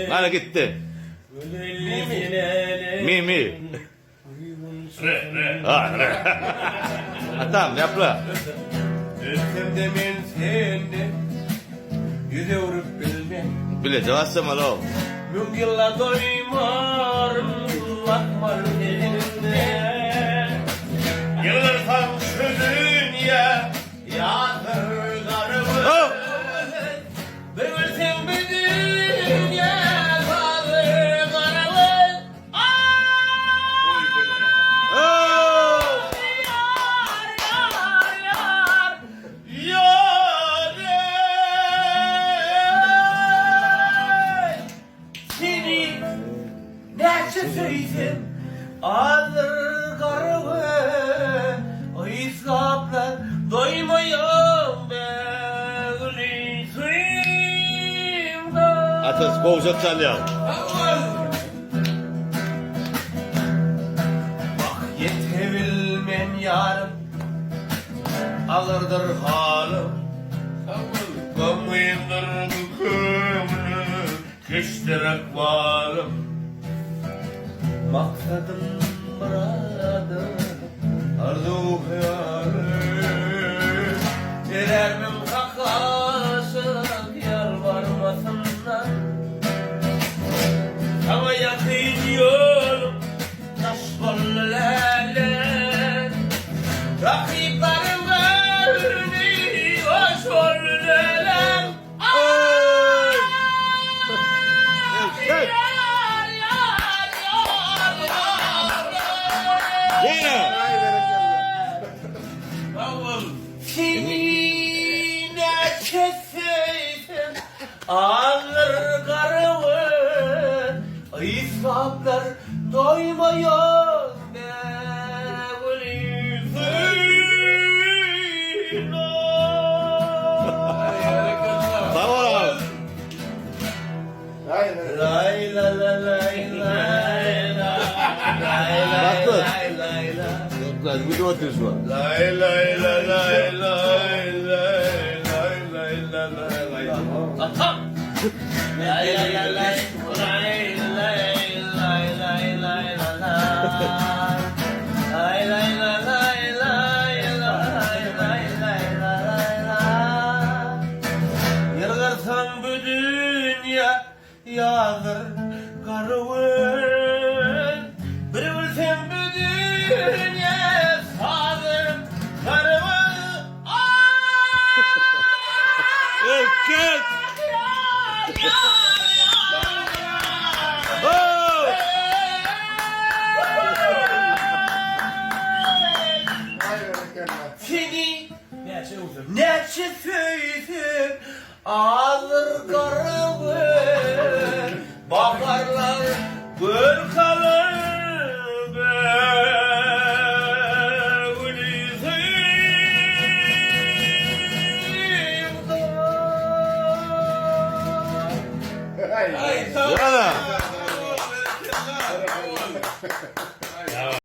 Mana gitti. Mi. Re. Tamam yap la. Ölsem de men sende yüze vurup bilmem. Bile cevapsam alo. Mün yıllar doymarım bakmarım elinde. Yılırsan şu dünya yağdır karımı. Oh! Bir ölsem bir dünya yağdır karımı. Oh! Seni nerede söylesem alır karımı. O iskaplar doymayım ben suyumda. Atas kovacak çalıyor. Bak yetebilmem yarım alırdır halim. Gamıyımdır bükümlü kiştirek varım. Maksadım burada arzu hayalim. Dilermem kaklaşık yalvarmasınlar. Ama yakın yolum taş bollerle. Rakiplerim verdi hoş bollerle. Hey! Yine. Seni ne çekseydim alır karımı. İsaflar doymuyor ne bilirsin. Tamam. Lay la la lay lay la. Lay lay lay lay la. Lan bir de oturuyorsun. Lay lay la lay lay lay lay lay la lay. Atam. Lay lay lay lay lay lay lay lay lay la la. Lay lay la lay lay lay lay lay lay la. Yırgırsam bu dünya yağdır karıvın. Bir ölsem bu dünya sağdır karıvın. Erkek. Oh! Seni ne çiftsin alır karımı. Bakarlar gör kalır Yana.